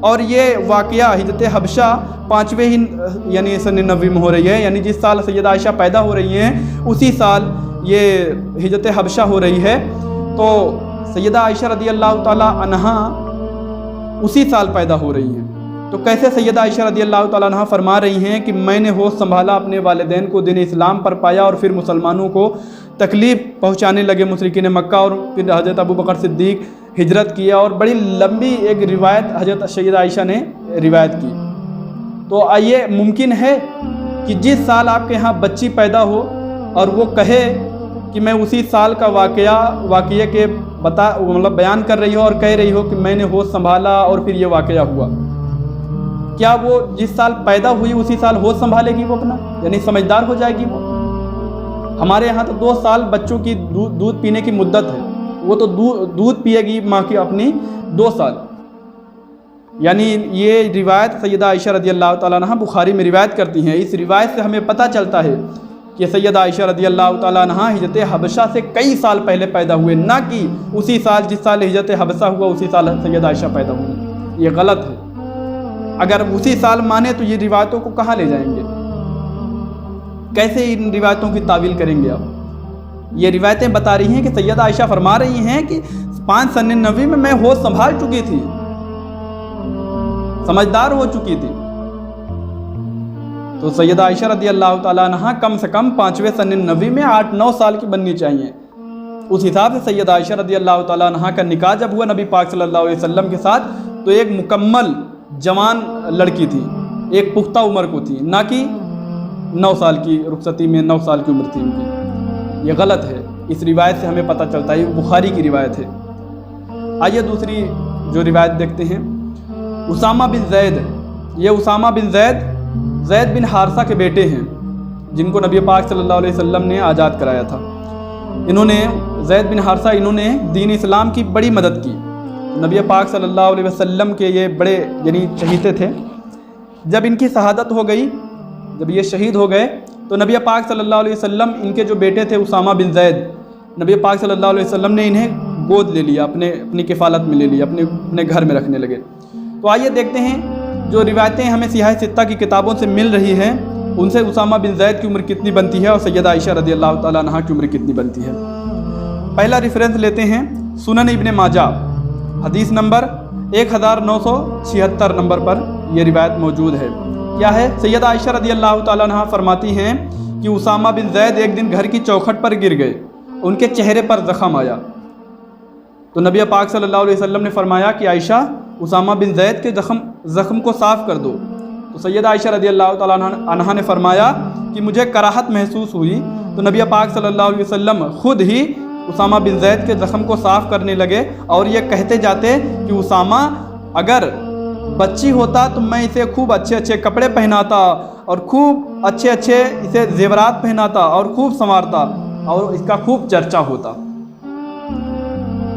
اور یہ واقعہ ہجرت حبشہ 5ویں ہی یعنی سن نبوی میں ہو رہی ہے، یعنی جس سال سیدہ عائشہ پیدا ہو رہی ہیں اسی سال یہ ہجرت حبشہ ہو رہی ہے۔ تو سیدہ عائشہ رضی اللہ تعالیٰ عنہا اسی سال پیدا ہو رہی ہیں۔ تو کیسے سیدہ عائشہ رضی اللہ تعالیٰ عنہ فرما رہی ہیں کہ میں نے ہوش سنبھالا، اپنے والدین کو دین اسلام پر پایا اور پھر مسلمانوں کو تکلیف پہنچانے لگے مشرکین مکہ، اور پھر حضرت ابوبکر صدیق ہجرت کیا، اور بڑی لمبی ایک روایت حضرت سیدہ عائشہ نے روایت کی۔ تو آئیے، ممکن ہے کہ جس سال آپ کے یہاں بچی پیدا ہو اور وہ کہے کہ میں اسی سال کا واقعے کے بیان کر رہی ہو اور کہہ رہی ہو کہ میں نے ہوش سنبھالا اور پھر یہ واقعہ ہوا، کیا وہ جس سال پیدا ہوئی اسی سال ہوش سنبھالے گی وہ اپنا، یعنی سمجھدار ہو جائے گی وہ؟ ہمارے یہاں تو 2 سال بچوں کی دودھ پینے کی مدت ہے، وہ تو دودھ پیے گی ماں کی اپنی 2 سال۔ یعنی یہ روایت سیدہ عائشہ رضی اللہ تعالیٰ عنہ بخاری میں روایت کرتی ہیں۔ اس روایت سے ہمیں پتہ چلتا ہے کہ سیدہ عائشہ رضی اللہ تعالیٰ عنہ ہجرت حبشہ سے کئی سال پہلے پیدا ہوئے، نہ کہ اسی سال جس سال ہجرت حبشہ ہوا اسی سال سیدہ عائشہ پیدا ہوئی۔ یہ غلط ہے۔ اگر اسی سال مانے تو یہ روایتوں کو کہاں لے جائیں گے؟ کیسے ان روایتوں کی تعویل کریں گے آپ؟ یہ روایتیں بتا رہی ہیں کہ سیدہ عائشہ فرما رہی ہیں کہ 5 سن نبوی میں ہوش سنبھال چکی تھی، سمجھدار ہو چکی تھی۔ تو سیدہ عائشہ رضی اللہ تعالیٰ عنہ کم سے کم 5ویں سن نبوی میں 8-9 سال کی بننی چاہیے۔ اس حساب سے سیدہ عائشہ رضی اللہ تعالیٰ عنہ کا نکاح جب ہوا نبی پاک صلی اللہ علیہ وسلم کے ساتھ تو ایک مکمل جوان لڑکی تھی، ایک پختہ عمر کو تھی، نہ کہ 9 سال کی رخصتی میں 9 سال کی عمر تھی ان کی۔ یہ غلط ہے۔ اس روایت سے ہمیں پتہ چلتا ہے، یہ بخاری کی روایت ہے۔ آئیے دوسری جو روایت دیکھتے ہیں، اسامہ بن زید۔ یہ اسامہ بن زید بن حارثہ کے بیٹے ہیں، جن کو نبی پاک صلی اللہ علیہ وسلم نے آزاد کرایا تھا۔ زید بن حارثہ انہوں نے دین اسلام کی بڑی مدد کی۔ نبی پاک صلی اللہ علیہ وسلم کے یہ بڑے یعنی چہیتے تھے۔ جب ان کی شہادت ہو گئی، جب یہ شہید ہو گئے تو نبی پاک صلی اللہ علیہ وسلم، ان کے جو بیٹے تھے اسامہ بن زید، نبی پاک صلی اللہ علیہ وسلم نے انہیں گود لے لیا، اپنی کفالت میں لے لیا، اپنے گھر میں رکھنے لگے۔ تو آئیے دیکھتے ہیں جو روایتیں ہمیں سیاہ ستہ کی کتابوں سے مل رہی ہیں، ان سے اسامہ بن زید کی عمر کتنی بنتی ہے اور سیدہ عائشہ رضی اللہ تعالیٰ عنہ کی عمر کتنی بنتی ہے۔ پہلا ریفرنس لیتے ہیں سنن ابن ماجہ، حدیث نمبر 1976 نمبر پر یہ روایت موجود ہے۔ کیا ہے؟ سیدہ عائشہ رضی اللہ تعالیٰ عنہ فرماتی ہیں کہ اسامہ بن زید ایک دن گھر کی چوکھٹ پر گر گئے، ان کے چہرے پر زخم آیا، تو نبی پاک صلی اللہ علیہ وسلم نے فرمایا کہ عائشہ اسامہ بن زید کے زخم کو صاف کر دو۔ تو سیدہ عائشہ رضی اللہ تعالیٰ عنہ نے فرمایا کہ مجھے کراہت محسوس ہوئی، تو نبی پاک صلی اللہ علیہ وسلم خود ہی اسامہ بن زید کے زخم کو صاف کرنے لگے اور یہ کہتے جاتے کہ اسامہ اگر بچی ہوتا تو میں اسے خوب اچھے کپڑے پہناتا اور خوب اچھے اسے زیورات پہناتا اور خوب سنوارتا اور اس کا خوب چرچا ہوتا۔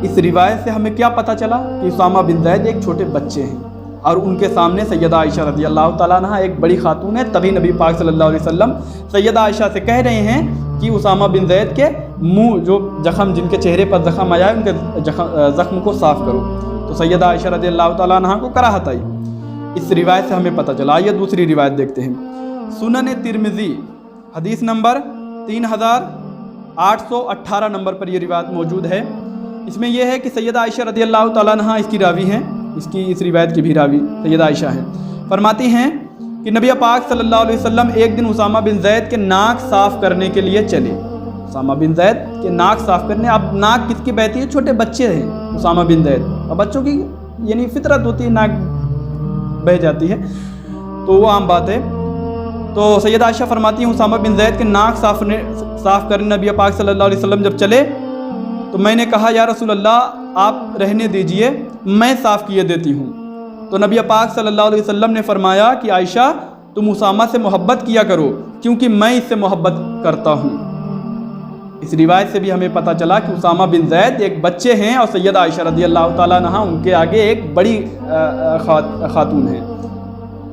اس روایت سے ہمیں کیا پتہ چلا کہ اسامہ بن زید ایک چھوٹے بچے ہیں اور ان کے سامنے سیدہ عائشہ رضی اللہ تعالیٰ عنہ ایک بڑی خاتون ہے، تبھی نبی پاک صلی اللہ علیہ وسلم سیدہ عائشہ سے کہہ رہے ہیں کہ اسامہ بن زید کے منہ جو زخم، جن کے چہرے پر زخم آیا ہے، ان کے زخم کو صاف کرو۔ تو سیدہ عائشہ رضی اللہ تعالیٰ عنہ کو کراہت آئی۔ اس روایت سے ہمیں پتہ چلا۔ یہ دوسری روایت دیکھتے ہیں، سنن ترمذی، حدیث نمبر 3818 نمبر پر یہ روایت موجود ہے۔ اس میں یہ ہے کہ سیدہ عائشہ رضی اللہ تعالیٰ عنہ اس کی راوی ہیں، اس روایت کی بھی راوی سیدہ عائشہ ہیں۔ فرماتی ہیں کہ نبی پاک صلی اللہ علیہ وسلم ایک دن اسامہ بن زید کے ناک صاف کرنے کے لیے چلے۔ اسامہ بن زید کے ناک صاف کرنے، اب ناک کس کی بہتی ہے؟ چھوٹے بچے ہیں اسامہ بن زید، اور بچوں کی یعنی فطرت ہوتی ہے، ناک بہ جاتی ہے، تو وہ عام بات ہے۔ تو سیدہ عائشہ فرماتی ہیں اسامہ بن زید کے ناک صاف کرنے نبی پاک صلی اللہ علیہ وسلم جب چلے تو میں نے کہا یا رسول اللہ آپ رہنے دیجئے، میں صاف کیے دیتی ہوں۔ تو نبی پاک صلی اللہ علیہ وسلم نے فرمایا کہ عائشہ تم اسامہ سے محبت کیا کرو کیونکہ میں اس سے محبت کرتا ہوں۔ اس روایت سے بھی ہمیں پتہ چلا کہ اسامہ بن زید ایک بچے ہیں اور سیدہ عائشہ رضی اللہ تعالیٰ عنہ ان کے آگے ایک بڑی خاتون ہے۔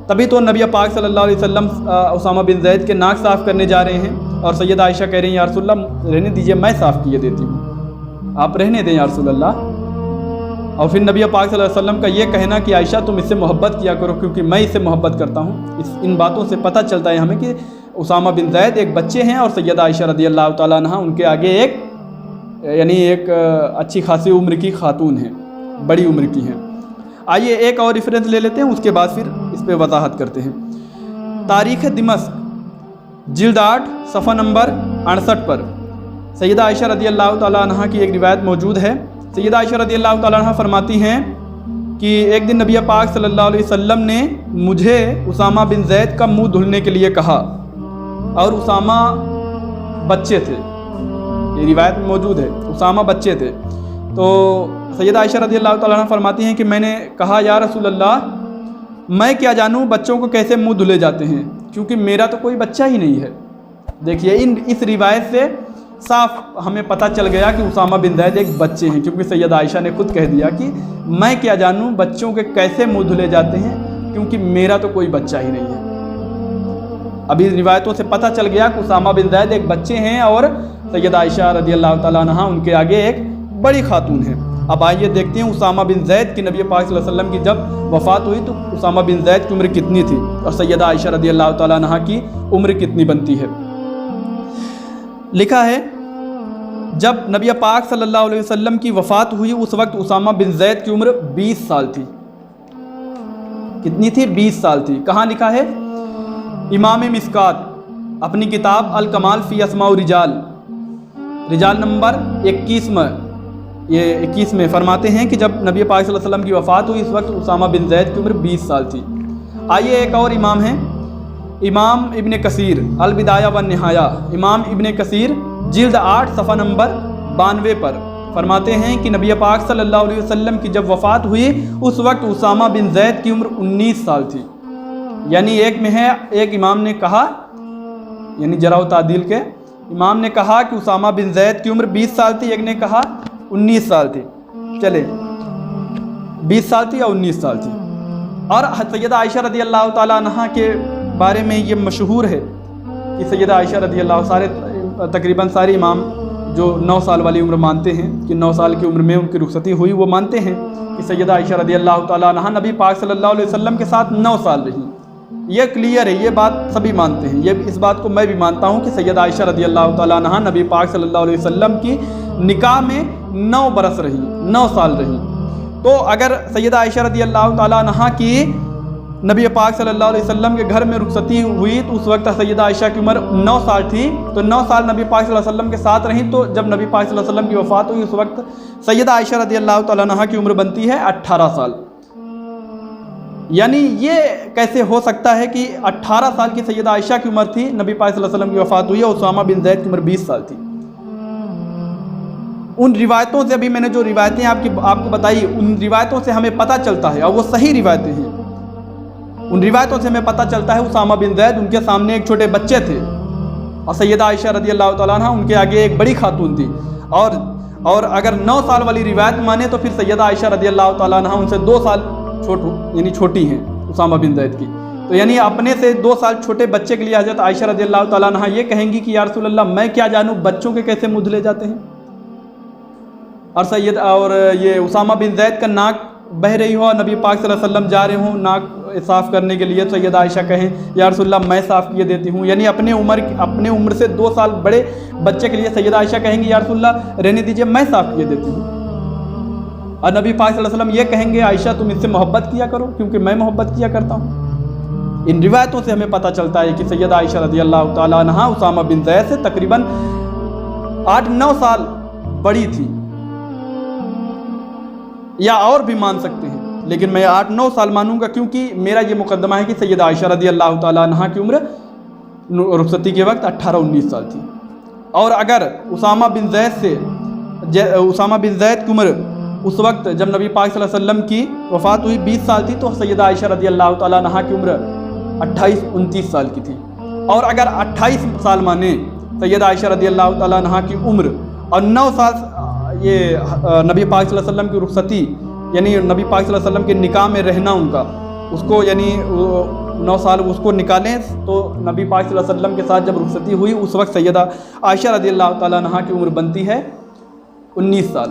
تبھی تو نبی پاک صلی اللہ علیہ وسلم اسامہ بن زید کے ناک صاف کرنے جا رہے ہیں اور سیدہ عائشہ کہہ رہی ہیں یا رسول اللہ رہنے دیجئے، میں صاف کیے دیتی ہوں، آپ رہنے دیں یا رسول اللہ۔ اور پھر نبی پاک صلی اللہ علیہ وسلم کا یہ کہنا کہ عائشہ تم اس سے محبت کیا کرو کیونکہ میں اس سے محبت کرتا ہوں، ان باتوں سے پتہ چلتا ہے ہمیں کہ اسامہ بن زید ایک بچے ہیں اور سیدہ عائشہ رضی اللہ تعالیٰ عنہ ان کے آگے ایک اچھی خاصی عمر کی خاتون ہیں، بڑی عمر کی ہیں۔ آئیے ایک اور ریفرنس لے لیتے ہیں، اس کے بعد پھر اس پہ وضاحت کرتے ہیں۔ تاریخ دمشق جلد 8 صفحہ نمبر 68 پر سیدہ عائشہ رضی اللہ تعالیٰ عنہ کی ایک روایت موجود ہے۔ سیدہ عائشہ رضی اللہ تعالیٰ عنہ فرماتی ہیں کہ ایک دن نبی پاک صلی اللہ علیہ وسلم نے مجھے اسامہ بن زید کا منہ دھلنے کے لیے کہا اور اسامہ بچے تھے، یہ روایت میں موجود ہے، اسامہ بچے تھے۔ تو سیدہ عائشہ رضی اللہ تعالیٰ عنہ فرماتی ہیں کہ میں نے کہا یا رسول اللہ میں کیا جانوں بچوں کو کیسے منہ دھلے جاتے ہیں کیونکہ میرا تو کوئی بچہ ہی نہیں ہے۔ دیکھیے اس روایت سے صاف ہمیں پتہ چل گیا کہ اسامہ بن زید ایک بچے ہیں، کیونکہ سیدہ عائشہ نے خود کہہ دیا کہ میں کیا جانوں بچوں کے کیسے منہ دھلے جاتے ہیں کیونکہ میرا تو کوئی بچہ ہی نہیں ہے۔ ابھی روایتوں سے پتہ چل گیا کہ اسامہ بن زید ایک بچے ہیں اور سیدہ عائشہ رضی اللہ تعالیٰ عنہ ان کے آگے ایک بڑی خاتون ہے۔ اب آئیے دیکھتے ہیں اسامہ بن زید کی نبی پاک صلی اللہ علیہ وسلم کی جب وفات ہوئی تو اسامہ بن زید کی عمر کتنی تھی اور سیدہ عائشہ رضی اللہ تعالیٰ عنہ کی عمر کتنی بنتی ہے۔ لکھا ہے جب نبی پاک صلی اللہ علیہ وسلم کی وفات ہوئی اس وقت اسامہ بن زید کی عمر 20 سال تھی۔ کتنی تھی؟ 20 سال تھی۔ کہاں لکھا ہے؟ امام مسکات اپنی کتاب الکمال فی اسماء الرجال رجال نمبر 21 میں فرماتے ہیں کہ جب نبی پاک صلی اللہ علیہ وسلم کی وفات ہوئی اس وقت اسامہ بن زید کی عمر 20 سال تھی۔ آئیے ایک اور امام ہیں، امام ابن کثیر البدایہ والنہایہ، امام ابن کثیر جلد 8 صفحہ نمبر 92 پر فرماتے ہیں کہ نبی پاک صلی اللہ علیہ وسلم کی جب وفات ہوئی اس وقت اسامہ بن زید کی عمر 19 سال تھی۔ یعنی ایک میں ہے، ایک امام نے کہا، یعنی جرح و تعدیل کے امام نے کہا کہ اسامہ بن زید کی عمر 20 سال تھی، ایک نے کہا 19 سال تھی۔ چلے 20 سال تھی یا 19 سال تھی۔ اور سیدہ عائشہ رضی اللہ تعالیٰ عنہ کے بارے میں یہ مشہور ہے کہ سیدہ عائشہ رضی اللہ تقریباً سارے امام جو 9 سال والی عمر مانتے ہیں کہ 9 سال کی عمر میں ان کی رخصتی ہوئی، وہ مانتے ہیں کہ سیدہ عائشہ رضی اللہ تعالیٰ عنہ نبی پاک صلی اللہ علیہ وسلم کے ساتھ 9 سال رہی۔ یہ کلیئر ہے، یہ بات سبھی مانتے ہیں، اس بات کو میں بھی مانتا ہوں کہ سیدہ عائشہ رضی اللہ تعالیٰ عنہ نبی پاک صلی اللہ علیہ وسلم کی نکاح میں 9 برس رہی، 9 سال رہی۔ تو اگر سیدہ عائشہ رضی اللہ تعالیٰ عنہ کی نبی پاک صلی اللہ علیہ وسلم کے گھر میں رخصتی ہوئی تو اس وقت سیدہ عائشہ کی عمر 9 سال تھی، تو 9 سال نبی پاک صلی اللہ علیہ وسلم کے ساتھ رہیں، تو جب نبی پاک صلی اللہ علیہ وسلم کی وفات ہوئی اس وقت سیدہ عائشہ رضی اللہ تعالیٰ عنہ کی عمر بنتی ہے 18 سال۔ یعنی یہ کیسے ہو سکتا ہے کہ 18 سال کی سیدہ عائشہ کی عمر تھی، نبی پاک صلی اللہ علیہ وسلم کی وفات ہوئی اور اسامہ بن زید کی عمر 20 سال تھی۔ ان روایتوں سے ابھی میں نے جو روایتیں آپ کو بتائی، ان روایتوں سے ہمیں پتہ چلتا ہے، اور وہ صحیح روایتیں ہیں، ان روایتوں سے ہمیں پتہ چلتا ہے اسامہ بن زید ان کے سامنے ایک چھوٹے بچے تھے اور سیدہ عائشہ رضی اللہ تعالیٰ عنہ ان کے آگے ایک بڑی خاتون تھی۔ اور اگر 9 سال والی روایت مانے تو پھر سیدہ عائشہ رضی اللہ تعالیٰ عنہ ان سے 2 سال یعنی چھوٹی ہیں اسامہ بن زید کی۔ تو یعنی اپنے سے 2 سال چھوٹے بچے کے لیے حضرت عائشہ رضی اللہ تعالیٰ عنہ یہ کہیں گی کہ یا رسول اللہ میں کیا جانوں بچوں کے کیسے منہ دھلے جاتے ہیں، اور یہ اسامہ بن زید کا ناک بہ رہی ہو اور نبی پاک صلی اللہ علیہ وسلم جا رہے ہوں ناک صاف کرنے کے لیے، تو سیدہ عائشہ کہیں یا رسول اللہ میں صاف کیے دیتی ہوں۔ یعنی اپنے عمر سے 2 سال بڑے بچے کے لیے سیدہ عائشہ کہیں گی یا رسول اللہ رہنے دیجئے میں صاف کیے دیتی ہوں، اور نبی پاک صلی اللہ علیہ وسلم یہ کہیں گے عائشہ تم اس سے محبت کیا کرو کیونکہ میں محبت کیا کرتا ہوں۔ ان روایتوں سے ہمیں پتہ چلتا ہے کہ سیدہ عائشہ رضی اللہ تعالیٰ عنہ اسامہ بن زید سے تقریباً 8-9 سال بڑی تھی، یا اور بھی مان سکتے ہیں، لیکن میں 8-9 سال مانوں گا کیونکہ میرا یہ مقدمہ ہے کہ سیدہ عائشہ رضی اللہ تعالیٰ عنہ کی عمر رخصتی کے وقت 18-19 سال تھی۔ اور اگر اسامہ بن زید کی عمر اس وقت جب نبی پاک صلی اللہ علیہ وسلم کی وفات ہوئی 20 سال تھی تو سیدہ عائشہ رضی اللہ تعالیٰ عنہ کی عمر 28-29 سال کی تھی۔ اور اگر 28 سال مانے سیدہ عائشہ رضی اللہ تعالیٰ عنہ کی عمر اور 9 سال یہ نبی پاک صلی اللہ علیہ وسلم کی رخصتی یعنی نبی پاک صلی اللہ علیہ وسلم کے نکاح میں رہنا ان کا، اس کو یعنی 9 سال اس کو نکالیں تو نبی پاک صلی اللہ علیہ وسلم کے ساتھ جب رخصتی ہوئی اس وقت سیدہ عائشہ رضی اللہ تعالیٰ عنہ کی عمر بنتی ہے 19 سال۔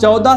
14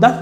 10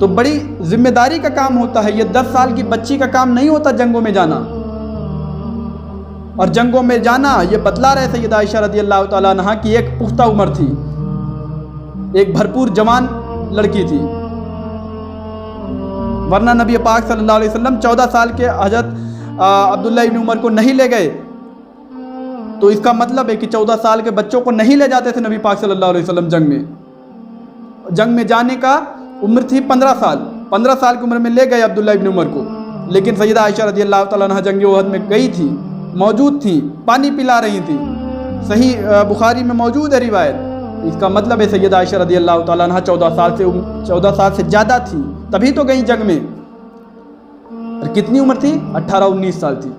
تو بڑی ذمہ داری کا کام ہوتا ہے، یہ 10 سال کی بچی کا کام نہیں ہوتا جنگوں میں جانا، اور جنگوں میں جانا یہ بتلا رہے سیدہ عائشہ رضی اللہ تعالیٰ عنہ کی ایک پختہ عمر تھی، ایک بھرپور جوان لڑکی تھی، ورنہ نبی پاک صلی اللہ علیہ وسلم 14 سال کے حضرت عبداللہ ابن عمر کو نہیں لے گئے، تو اس کا مطلب ہے کہ 14 سال کے بچوں کو نہیں لے جاتے تھے نبی پاک صلی اللہ علیہ وسلم جنگ میں جانے کا عمر تھی 15 سال کی عمر میں لے گئے عبداللہ ابن عمر کو، لیکن سیدہ عائشہ رضی اللہ تعالیٰ عنہ جنگ احد میں گئی تھی، موجود تھیں، پانی پلا رہی تھیں، صحیح بخاری میں موجود ہے روایت، اس کا مطلب ہے سیدہ عائشہ رضی اللہ تعالیٰ عنہ 14 سال سے زیادہ تھی، تبھی تو گئی جنگ میں، اور کتنی عمر تھی؟ 18-19 سال تھی۔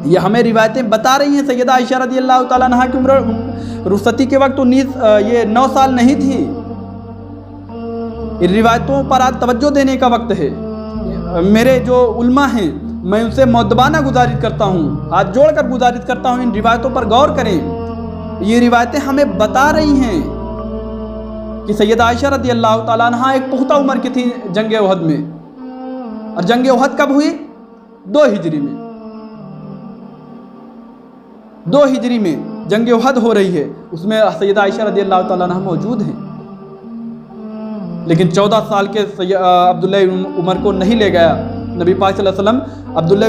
یہ ہمیں روایتیں بتا رہی ہیں سیدہ عائشہ رضی اللہ تعالیٰ عنہ کی عمر رخصتی کے وقت 9 سال نہیں تھی۔ ان روایتوں پر آج توجہ دینے کا وقت ہے۔ میرے جو علماء ہیں میں ان سے مؤدبانہ گزارش کرتا ہوں، ہاتھ جوڑ کر گزارش کرتا ہوں، ان روایتوں پر غور کریں۔ یہ روایتیں ہمیں بتا رہی ہیں کہ سیدہ عائشہ رضی اللہ تعالیٰ عنہ ایک پختہ عمر کی تھی جنگ احد میں، اور جنگ احد کب ہوئی؟ 2 ہجری میں، 2 ہجری میں جنگ احد ہو رہی ہے، اس میں سیدہ عائشہ رضی اللہ تعالیٰ عنہ موجود ہیں، لیکن 14 سال کے عبداللہ عمر کو نہیں لے گیا نبی پاک صلی اللہ علیہ وسلم۔ عبداللہ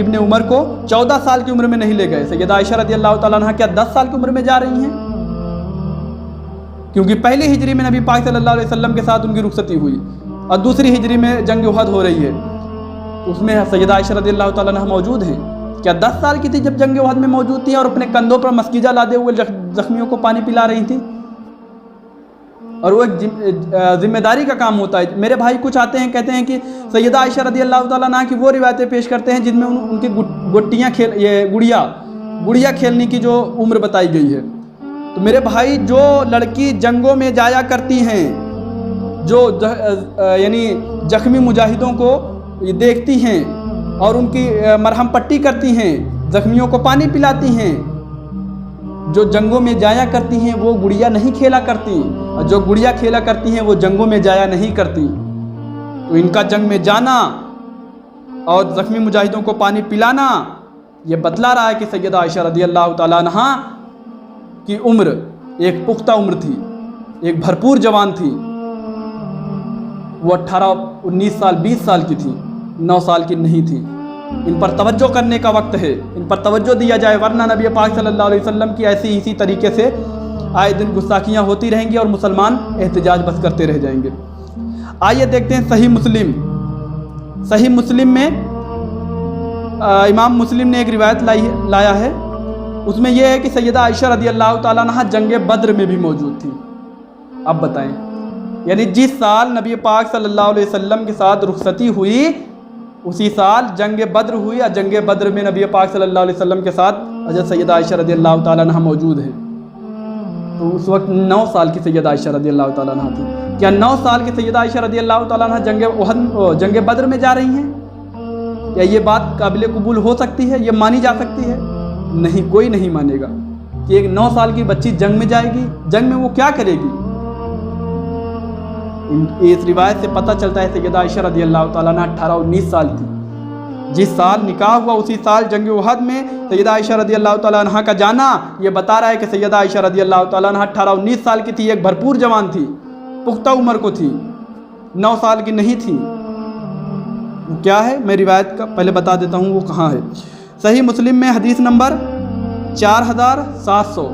ابن عمر کو 14 سال کی عمر میں نہیں لے گئے۔ سیدہ عائشہ رضی اللہ تعالیٰ عنہ کیا 10 سال کی عمر میں جا رہی ہیں؟ کیونکہ پہلی ہجری میں نبی پاک صلی اللہ علیہ وسلم کے ساتھ ان کی رخصتی ہوئی، اور دوسری ہجری میں جنگ احد ہو رہی ہے، اس میں سیدہ عائشہ رضی اللہ تعالیٰ عنہ موجود ہیں۔ کیا 10 سال کی تھی جب جنگ احد میں موجود تھی اور اپنے کندھوں پر مسکیجہ لادے ہوئے زخمیوں کو پانی پلا رہی تھی؟ اور وہ ایک ذمہ داری کا کام ہوتا ہے۔ میرے بھائی کچھ آتے ہیں کہتے ہیں کہ سیدہ عائشہ رضی اللہ تعالیٰ عنہ کی وہ روایتیں پیش کرتے ہیں جن میں ان کی گڑیا کھیلنے کی جو عمر بتائی گئی ہے۔ تو میرے بھائی جو لڑکی جنگوں میں جایا کرتی ہیں، جو یعنی زخمی مجاہدوں کو دیکھتی ہیں اور ان کی مرہم پٹی کرتی ہیں، زخمیوں کو پانی پلاتی ہیں، جو جنگوں میں جایا کرتی ہیں وہ گڑیا نہیں کھیلا کرتی، اور جو گڑیا کھیلا کرتی ہیں وہ جنگوں میں جایا نہیں کرتی۔ تو ان کا جنگ میں جانا اور زخمی مجاہدوں کو پانی پلانا یہ بتلا رہا ہے کہ سیدہ عائشہ رضی اللہ تعالیٰ عنہ کی عمر ایک پختہ عمر تھی، ایک بھرپور جوان تھی، وہ 18-19 سال 20 سال کی تھی، 9 سال کی نہیں تھی۔ ان پر توجہ کرنے کا وقت ہے، ان پر توجہ دیا جائے، ورنہ نبی پاک صلی اللہ علیہ وسلم کی اسی طریقے سے آئے دن گستاخیاں ہوتی رہیں گی اور مسلمان احتجاج بس کرتے رہ جائیں گے۔ آئیے دیکھتے ہیں صحیح مسلم میں امام مسلم نے ایک روایت لایا ہے، اس میں یہ ہے کہ سیدہ عائشہ رضی اللہ تعالیٰ عنہ جنگ بدر میں بھی موجود تھی۔ اب بتائیں، یعنی جس سال نبی پاک صلی اللہ علیہ وسلم کے ساتھ رخصتی ہوئی اسی سال جنگ بدر ہوئی، اور جنگ بدر میں نبی پاک صلی اللہ علیہ وسلم کے ساتھ حضرت سیدہ عائشہ رضی اللہ تعالیٰ عنہ موجود ہیں۔ تو اس وقت 9 سال کی سیدہ عائشہ رضی اللہ تعالیٰ عنہ تھی۔ کیا 9 سال کی سیدہ عائشہ رضی اللہ تعالیٰ عنہ جنگ بدر میں جا رہی ہیں؟ کیا یہ بات قابل قبول ہو سکتی ہے؟ یہ مانی جا سکتی ہے؟ نہیں، کوئی نہیں مانے گا کہ ایک 9 سال کی بچی جنگ میں جائے گی۔ جنگ میں وہ کیا کرے گی؟ اس روایت سے پتہ چلتا ہے سیدہ عائشہ رضی اللہ تعالیٰ عنہ 18-19 سال تھی۔ جس سال نکاح ہوا اسی سال جنگ احد میں سیدہ عائشہ رضی اللہ تعالیٰ عنہ کا جانا یہ بتا رہا ہے کہ سیدہ عائشہ رضی اللہ تعالیٰ عنہ 18-19 سال کی تھی، ایک بھرپور جوان تھی، پختہ عمر کو تھی، 9 سال کی نہیں تھی۔ کیا ہے؟ میں روایت کا پہلے بتا دیتا ہوں وہ کہاں ہے۔ صحیح مسلم میں حدیث نمبر 4700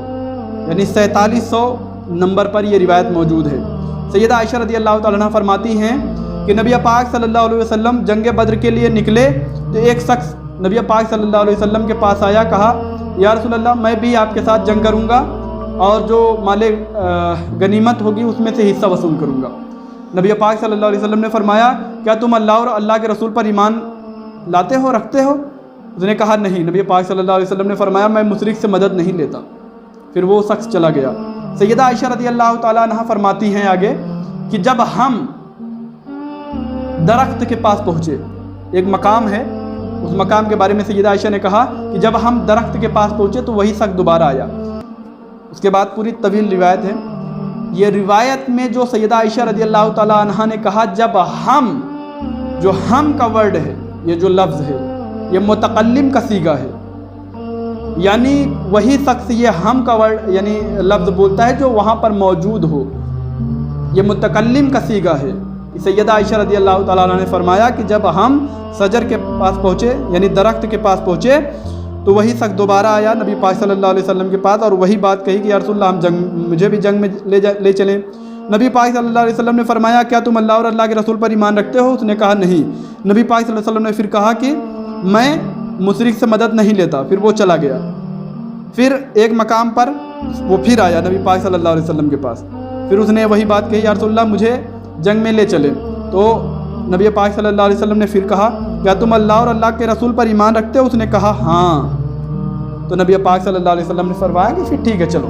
یعنی 4700 نمبر پر یہ روایت موجود ہے۔ سیدہ عائشہ رضی اللہ تعالیٰ عنہ فرماتی ہیں کہ نبی پاک صلی اللہ علیہ وسلم جنگ بدر کے لیے نکلے تو ایک شخص نبی پاک صلی اللہ علیہ وسلم کے پاس آیا، کہا یا رسول اللہ میں بھی آپ کے ساتھ جنگ کروں گا اور جو مال غنیمت ہوگی اس میں سے حصہ وصول کروں گا۔ نبی پاک صلی اللہ علیہ وسلم نے فرمایا کیا تم اللہ اور اللہ کے رسول پر ایمان لاتے ہو، رکھتے ہو؟ اس نے کہا نہیں۔ نبی پاک صلی اللہ علیہ وسلم نے فرمایا میں مشرک سے مدد نہیں لیتا۔ پھر وہ شخص چلا گیا۔ سیدہ عائشہ رضی اللہ تعالیٰ عنہ فرماتی ہیں آگے کہ جب ہم درخت کے پاس پہنچے، ایک مقام ہے، اس مقام کے بارے میں سیدہ عائشہ نے کہا کہ جب ہم درخت کے پاس پہنچے تو وہی شخص دوبارہ آیا۔ اس کے بعد پوری طویل روایت ہے۔ یہ روایت میں جو سیدہ عائشہ رضی اللہ تعالیٰ عنہ نے کہا جب ہم، جو ہم کا ورڈ ہے، یہ جو لفظ ہے یہ متکلم کا صیغہ ہے، یعنی وہی شخص یہ ہم کا ورڈ یعنی لفظ بولتا ہے جو وہاں پر موجود ہو، یہ متکلم کا صیغہ ہے۔ سیدہ عائشہ رضی اللہ تعالیٰ عنہ نے فرمایا کہ جب ہم شجر کے پاس پہنچے یعنی درخت کے پاس پہنچے تو وہی شخص دوبارہ آیا نبی پاک صلی اللہ علیہ وسلم کے پاس اور وہی بات کہی کہ یا رسول اللہ مجھے بھی جنگ میں لے چلیں۔ نبی پاک صلی اللہ علیہ وسلم نے فرمایا کیا تم اللہ اور اللہ کے رسول پر ایمان رکھتے ہو؟ اس نے کہا نہیں۔ نبی پاک صلی اللہ علیہ وسلم نے پھر کہا کہ میں مشرک سے مدد نہیں لیتا، پھر وہ چلا گیا۔ پھر ایک مقام پر وہ پھر آیا نبی پاک صلی اللہ علیہ وسلم کے پاس، پھر اس نے وہی بات کہی یا رسول اللہ مجھے جنگ میں لے چلے، تو نبی پاک صلی اللہ علیہ وسلم نے پھر کہا کیا تم اللہ اور اللہ کے رسول پر ایمان رکھتے ہو؟ اس نے کہا ہاں۔ تو نبی پاک صلی اللہ علیہ وسلم نے فرمایا کہ پھر ٹھیک ہے چلو،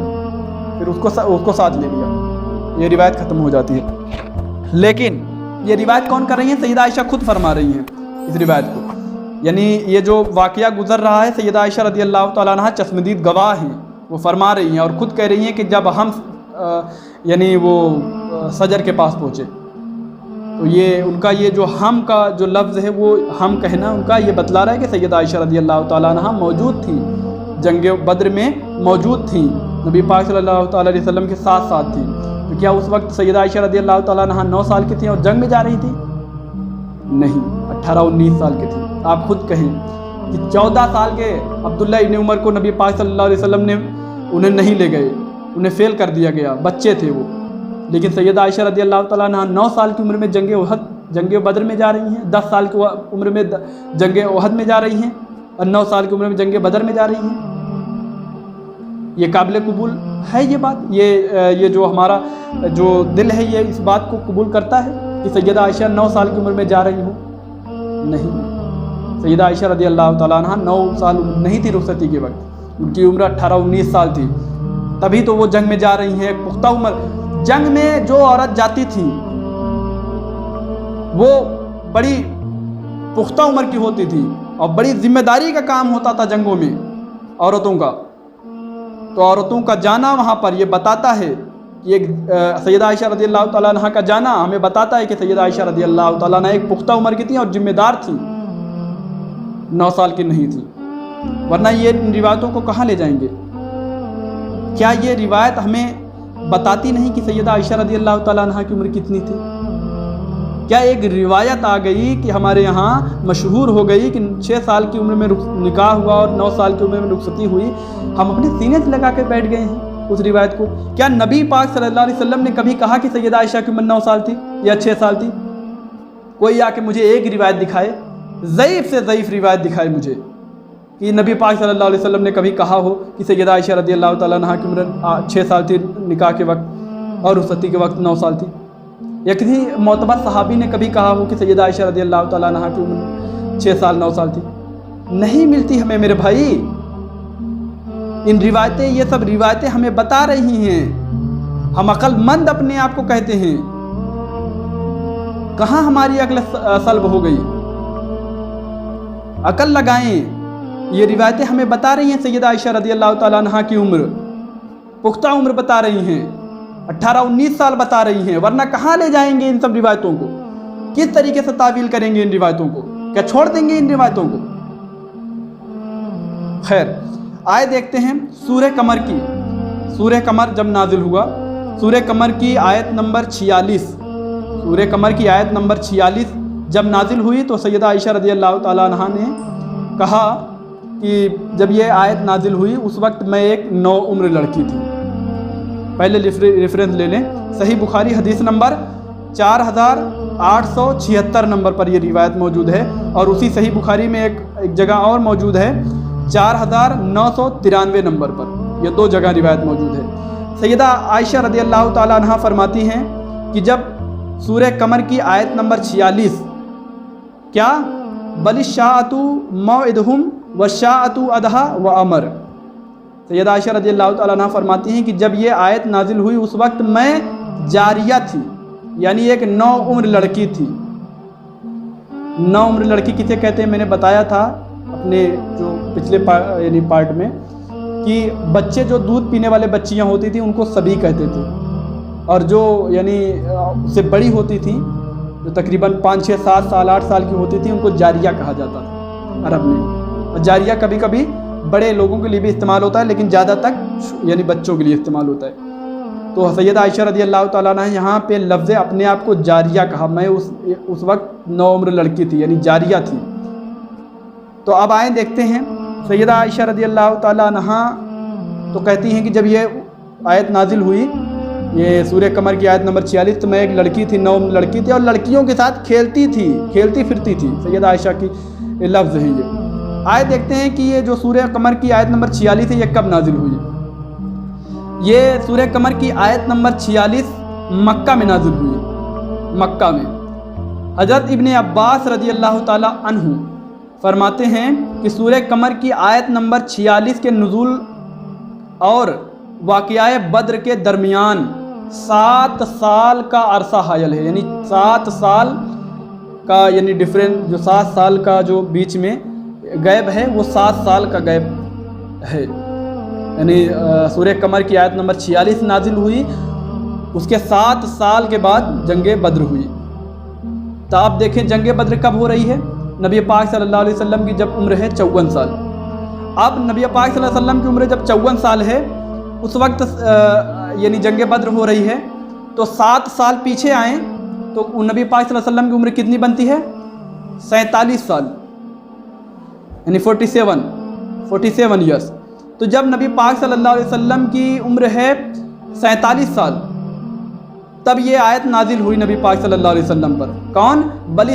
پھر اس کو ساتھ لے لیا۔ یہ روایت ختم ہو جاتی ہے۔ لیکن یہ روایت کون کر رہی ہیں؟ سیدہ عائشہ خود فرما رہی ہیں اس روایت کو، یعنی یہ جو واقعہ گزر رہا ہے سیدہ عائشہ رضی اللہ تعالیٰ عنہ چشمدید گواہ ہیں، وہ فرما رہی ہیں اور خود کہہ رہی ہیں کہ جب ہم یعنی وہ شجر کے پاس پہنچے تو یہ ان کا یہ جو ہم کا جو لفظ ہے وہ ہم کہنا ان کا یہ بتلا رہا ہے کہ سیدہ عائشہ رضی اللہ تعالیٰ عنہ موجود تھیں، جنگ بدر میں موجود تھیں، نبی پاک صلی اللہ تعالیٰ علیہ وسلم کے ساتھ تھیں۔ تو کیا اس وقت سیدہ عائشہ رضی اللہ تعالیٰ عنہ 9 سال کی تھیں اور جنگ میں جا رہی تھیں؟ نہیں، 18-19 سال کی تھیں۔ آپ خود کہیں کہ 14 سال کے عبداللہ ابن عمر کو نبی پاک صلی اللہ علیہ وسلم نے انہیں نہیں لے گئے، انہیں فیل کر دیا گیا، بچے تھے وہ، لیکن سیدہ عائشہ رضی اللہ تعالیٰ عنہ 9 سال کی عمر میں جنگ بدر میں جا رہی ہیں، 10 سال کی عمر میں جنگ احد میں جا رہی ہیں اور 9 سال کی عمر میں جنگ بدر میں جا رہی ہیں۔ یہ قابل قبول ہے یہ بات؟ یہ جو ہمارا جو دل ہے یہ اس بات کو قبول کرتا ہے کہ سیدہ عائشہ 9 سال کی عمر میں جا رہی ہوں؟ نہیں، سیدہ عائشہ رضی اللہ تعالیٰ عنہ 9 سال عمر نہیں تھی رخصتی کے وقت، ان کی عمر 18-19 سال تھی، تبھی تو وہ جنگ میں جا رہی ہیں۔ پختہ عمر جنگ میں جو عورت جاتی تھی وہ بڑی پختہ عمر کی ہوتی تھی اور بڑی ذمہ داری کا کام ہوتا تھا جنگوں میں عورتوں کا، تو عورتوں کا جانا وہاں پر یہ بتاتا ہے کہ ایک سیدہ عائشہ رضی اللہ تعالیٰ عنہ کا جانا ہمیں بتاتا ہے کہ سیدہ عائشہ رضی اللہ تعالیٰ عنہ ایک پختہ عمر کی تھیں اور ذمہ دار تھیں، 9 سال کی نہیں تھی، ورنہ یہ روایتوں کو کہاں لے جائیں گے؟ کیا یہ روایت ہمیں بتاتی نہیں کہ سیدہ عائشہ رضی اللہ تعالیٰ عنہ کی عمر کتنی تھی؟ کیا ایک روایت آ گئی کہ ہمارے یہاں مشہور ہو گئی کہ 6 سال کی عمر میں نکاح ہوا اور 9 سال کی عمر میں رخصتی ہوئی، ہم اپنے سینے سے لگا کے بیٹھ گئے ہیں اس روایت کو؟ کیا نبی پاک صلی اللہ علیہ وسلم نے کبھی کہا کہ سیدہ عائشہ کی عمر 9 سال تھی یا 6 سال تھی؟ کوئی آ کے مجھے ایک روایت دکھائے، ضعیف سے ضعیف روایت دکھائے مجھے کہ نبی پاک صلی اللہ علیہ وسلم نے کبھی کہا ہو کہ سیدہ عائشہ رضی اللہ تعالیٰ عنہ کی عمر 6 سال تھی نکاح کے وقت اور رخصتی کے وقت 9 سال تھی، یا کسی معتبر صحابی نے کبھی کہا ہو کہ سیدہ عائشہ رضی اللہ تعالیٰ عنہ کی عمر 6 سال 9 سال تھی؟ نہیں ملتی ہمیں میرے بھائی۔ ان روایتیں یہ سب روایتیں ہمیں بتا رہی ہیں، ہم عقل مند اپنے آپ کو کہتے ہیں، کہاں ہماری عقل سلب ہو گئی؟ عقل لگائیں، یہ روایتیں ہمیں بتا رہی ہیں سیدہ عائشہ رضی اللہ تعالیٰ عنہ کی عمر پختہ عمر بتا رہی ہیں، 18-19 سال بتا رہی ہیں، ورنہ کہاں لے جائیں گے ان سب روایتوں کو؟ کس طریقے سے تعویل کریں گے ان روایتوں کو؟ کیا چھوڑ دیں گے ان روایتوں کو؟ خیر، آئے دیکھتے ہیں سورہ قمر کی۔ سورہ قمر جب نازل ہوا، سورہ قمر کی آیت نمبر 46، سورہ قمر کی آیت نمبر 46 جب نازل ہوئی تو سیدہ عائشہ رضی اللہ تعالیٰ عنہ نے کہا کہ جب یہ آیت نازل ہوئی اس وقت میں ایک نوعمر لڑکی تھی۔ پہلے ریفرنس لے لیں، صحیح بخاری حدیث نمبر 4876 نمبر پر یہ روایت موجود ہے، اور اسی صحیح بخاری میں ایک جگہ اور موجود ہے 4993 نمبر پر، یہ 2 جگہ روایت موجود ہے۔ سیدہ عائشہ رضی اللہ تعالیٰ عنہ فرماتی ہیں کہ جب سورہ قمر کی آیت نمبر 46 کیا بل الشاعۃ موعدہم والشاعۃ اضحیٰ وامر، سیدہ عائشہ رضی اللہ تعالیٰ عنہ فرماتی ہیں کہ جب یہ آیت نازل ہوئی اس وقت میں جاریہ تھی، یعنی ایک نوعمر لڑکی تھی۔ نوعمر لڑکی کسے کہتے ہیں میں نے بتایا تھا اپنے جو پچھلے یعنی پارٹ میں کہ بچے جو دودھ پینے والے بچیاں ہوتی تھیں ان کو صبی کہتے تھے، اور جو یعنی اس سے بڑی ہوتی تھیں جو تقریباً 5 6 7 سال 8 سال کی ہوتی تھیں ان کو جاریہ کہا جاتا تھا عرب میں. اور جاریہ کبھی کبھی بڑے لوگوں کے لیے بھی استعمال ہوتا ہے لیکن زیادہ تک یعنی بچوں کے لیے استعمال ہوتا ہے. تو سیدہ عائشہ رضی اللہ تعالیٰ عنہ یہاں پہ لفظ اپنے آپ کو جاریہ کہا. میں اس وقت نوعمر لڑکی تھی یعنی جاریہ تھی. تو اب آئیں دیکھتے ہیں سیدہ عائشہ رضی اللہ تعالیٰ عنہ تو کہتی ہیں کہ جب یہ آیت نازل ہوئی یہ سورہ قمر کی آیت نمبر 46 تو میں ایک لڑکی تھی نوعمر لڑکی تھی اور لڑکیوں کے ساتھ کھیلتی پھرتی تھی. سیدہ عائشہ کی لفظ ہے یہ. آیت دیکھتے ہیں کہ یہ جو سورہ قمر کی آیت نمبر 46 ہے یہ کب نازل ہوئی. یہ سورہ قمر کی آیت نمبر 46 مکہ میں نازل ہوئی. مکہ میں حضرت ابن عباس رضی اللہ تعالیٰ عنہ فرماتے ہیں کہ سورہ قمر کی آیت نمبر 46 کے نزول اور واقعہ بدر کے درمیان 7 سال کا عرصہ حائل ہے. یعنی 7 سال کا یعنی ڈفرینٹ جو 7 سال کا جو بیچ میں گیپ ہے وہ 7 سال کا گیپ ہے. یعنی سورہ قمر کی آیت نمبر 46 نازل ہوئی اس کے 7 سال کے بعد جنگ بدر ہوئی. تو آپ دیکھیں جنگ بدر کب ہو رہی ہے. نبی پاک صلی اللہ علیہ وسلم کی جب عمر ہے 54 سال. اب نبی پاک صلی اللہ علیہ وسلم کی عمر جب 54 سال ہے اس وقت یعنی جنگ بدر ہو رہی ہے تو 7 سال پیچھے آئیں تو نبی پاک صلی اللہ علیہ وسلم کی عمر کتنی بنتی ہے 47 سال یعنی 47 ایئرس. تو جب نبی پاک صلی اللہ علیہ وسلم کی عمر ہے 47 سال تب یہ آیت نازل ہوئی نبی پاک صلی اللہ علیہ وسلم پر. کون بل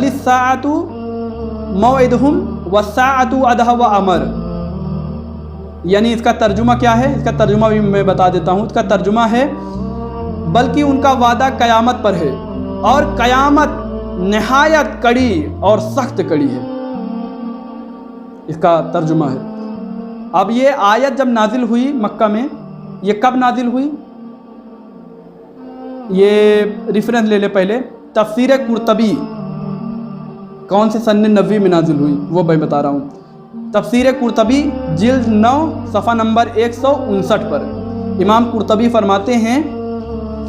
الساعۃ موعدہم والساعۃ ادھیٰ وامر. یعنی اس کا ترجمہ کیا ہے. اس کا ترجمہ بھی میں بتا دیتا ہوں. اس کا ترجمہ ہے بلکہ ان کا وعدہ قیامت پر ہے اور قیامت نہایت کڑی اور سخت کڑی ہے. اس کا ترجمہ ہے. اب یہ آیت جب نازل ہوئی مکہ میں یہ کب نازل ہوئی یہ ریفرنس لے لے پہلے. تفسیر قرطبی کون سے سن 90 میں نازل ہوئی وہ میں بتا رہا ہوں. تفسیر قرطبی جلد 9 صفحہ نمبر 159 پر امام قرطبی فرماتے ہیں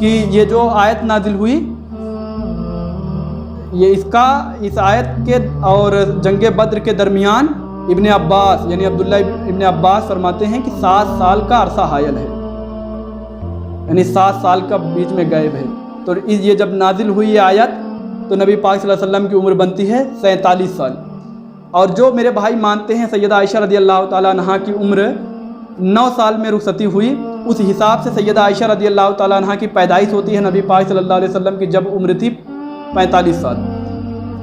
کہ یہ جو آیت نازل ہوئی یہ اس آیت کے اور جنگ بدر کے درمیان ابن عباس یعنی عبداللہ ابن عباس فرماتے ہیں کہ 7 سال کا عرصہ حائل ہے یعنی 7 سال کا بیچ میں غائب ہے. تو یہ جب نازل ہوئی یہ آیت تو نبی پاک صلی اللہ علیہ وسلم کی عمر بنتی ہے 47 سال. اور جو میرے بھائی مانتے ہیں سیدہ عائشہ رضی اللہ تعالیٰ عنہ کی عمر 9 سال میں رخصتی ہوئی اس حساب سے سیدہ عائشہ رضی اللہ تعالیٰ عنہ کی پیدائش ہوتی ہے نبی پاک صلی اللہ علیہ وسلم کی جب عمر تھی 45 سال.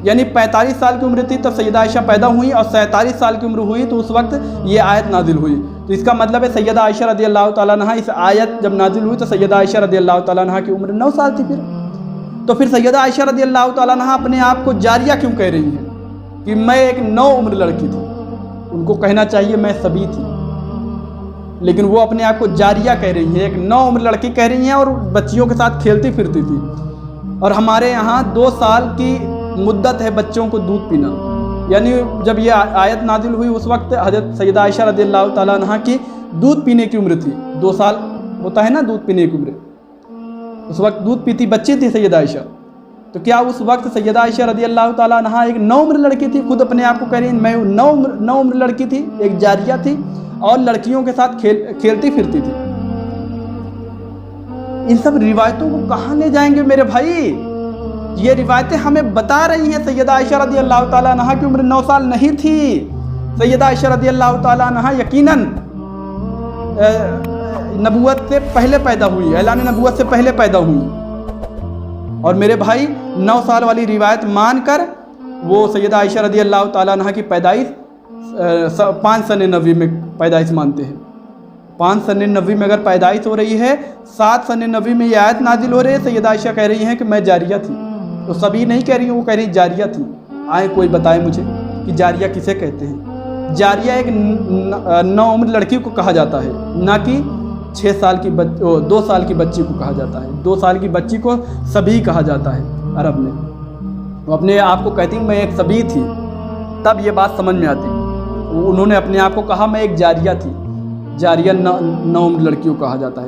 یعنی 45 سال کی عمر تھی تب سیدہ عائشہ پیدا ہوئی اور 47 سال کی عمر ہوئی تو اس وقت یہ آیت نازل ہوئی. تو اس کا مطلب ہے سیدہ عائشہ رضی اللہ تعالیٰ عنہ اس آیت جب نازل ہوئی تو سیدہ عائشہ رضی اللہ تعالیٰ عنہ کی عمر 9 سال تھی. تو پھر سیدہ عائشہ رضی اللہ تعالیٰ عنہ اپنے آپ کو جاریہ کیوں کہہ رہی ہیں کہ میں ایک نوعمر لڑکی تھی. ان کو کہنا چاہیے میں صبی تھی لیکن وہ اپنے آپ کو جاریہ کہہ رہی ہیں. ایک نوعمر لڑکی کہہ رہی ہیں اور بچیوں کے ساتھ کھیلتی پھرتی تھی. اور ہمارے یہاں 2 سال کی مدت ہے بچوں کو دودھ پینا. یعنی جب یہ آیت نازل ہوئی اس وقت حضرت سیدہ عائشہ رضی اللہ تعالیٰ عنہ کی دودھ پینے کی عمر تھی. 2 سال ہوتا ہے نا دودھ پینے کی عمر. اس وقت دودھ پیتی بچی تھی سیدہ عائشہ. تو کیا اس وقت سیدہ عائشہ رضی اللہ تعالیٰ عنہ ایک نوعمر لڑکی تھی. خود اپنے آپ کو کہہ رہی ہیں میں نوعمر لڑکی تھی ایک جاریہ تھی اور لڑکیوں کے ساتھ کھیلتی پھرتی تھی. ان سب روایتوں کو کہاں لے جائیں گے میرے بھائی. یہ روایتیں ہمیں بتا رہی ہیں سیدہ عائشہ رضی اللہ تعالیٰ عنہ کی عمر 9 سال نہیں تھی. سیدہ عائشہ رضی اللہ تعالیٰ عنہ یقیناً نبوت سے پہلے پیدا ہوئی اعلان نبوت سے پہلے پیدا ہوئی. اور میرے بھائی 9 سال والی روایت مان کر وہ سیدہ عائشہ رضی اللہ تعالیٰ عنہ کی پیدائش 5 سن نبوی میں پیدائش مانتے ہیں. 5 سن نبوی میں اگر پیدائش ہو رہی ہے 7 سن نبوی میں یہ آیت نازل ہو رہی ہے. سیدہ عائشہ کہہ رہی ہیں کہ میں جاریہ تھی. تو سبھی نہیں کہہ رہی ہیں وہ کہہ رہی جاریہ تھی. آئیں کوئی بتائے مجھے کہ جاریہ کسے کہتے ہیں. جاریہ ایک نوعمر لڑکی کو کہا جاتا ہے نہ کہ 2 سال کی بچی کو کہا جاتا ہے. 2 سال کی بچی کو سبھی کہا جاتا ہے عرب میں. وہ اپنے آپ کو کہتی میں ایک سبھی تھی تب یہ بات سمجھ میں آتی. انہوں نے اپنے آپ کو کہا میں ایک جاریہ تھی. جاریہ نوعمر لڑکی کو کہا جاتا ہے.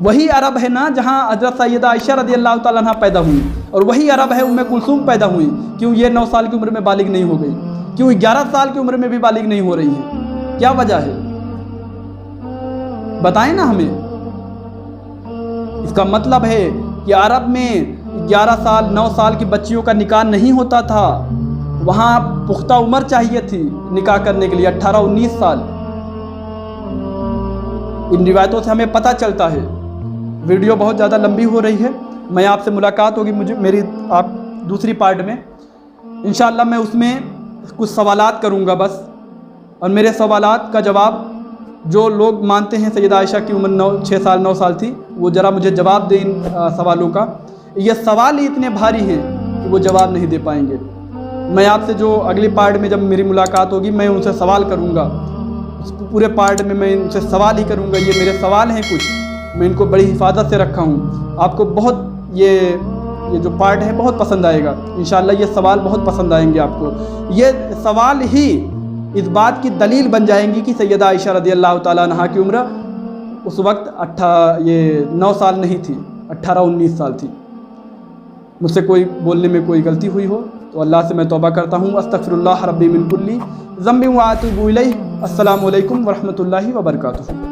وہی عرب ہے نا جہاں حضرت سیدہ عائشہ رضی اللہ تعالیٰ عنہ پیدا ہوئی، اور وہی عرب ہے ام کلثوم پیدا ہوئی. کیوں یہ 9 سال کی عمر میں بالغ نہیں ہو گئی؟ کیوں 11 سال کی عمر میں بھی بالغ نہیں ہو رہی ہے؟ کیا وجہ ہے؟ بتائیں نا ہمیں. اس کا مطلب ہے کہ عرب میں 11 سال 9 سال کی بچیوں کا نکاح نہیں ہوتا تھا، وہاں پختہ عمر چاہیے تھی نکاح کرنے کے لیے، 18-19 سال. ان روایتوں سے ہمیں پتہ چلتا ہے. ویڈیو بہت زیادہ لمبی ہو رہی ہے، میں آپ سے ملاقات ہوگی میری آپ دوسری پارٹ میں انشاءاللہ. میں اس میں کچھ سوالات کروں گا بس، اور میرے سوالات کا جواب جو لوگ مانتے ہیں سیدہ عائشہ کی عمر 6 سال 9 سال تھی، وہ ذرا مجھے جواب دیں ان سوالوں کا. یہ سوال ہی اتنے بھاری ہیں کہ وہ جواب نہیں دے پائیں گے. میں آپ سے جو اگلی پارٹ میں جب میری ملاقات ہوگی میں ان سے سوال کروں گا، اس پورے پارٹ میں ان سے سوال ہی کروں گا. یہ میرے سوال ہیں کچھ، میں ان کو بڑی حفاظت سے رکھا ہوں. آپ کو بہت یہ جو پارٹ ہے بہت پسند آئے گا انشاءاللہ. یہ سوال بہت پسند آئیں گے آپ کو. یہ سوال ہی اس بات کی دلیل بن جائیں گی کہ سیدہ عائشہ رضی اللہ تعالیٰ عنہ کی عمر اس وقت 9 سال نہیں تھی، 18-19 سال تھی. مجھ سے کوئی بولنے میں کوئی غلطی ہوئی ہو تو اللہ سے میں توبہ کرتا ہوں. استغفر اللہ ربی من کلی ذنب واتوب الیہ. السلام علیکم ورحمۃ اللہ وبرکاتہ.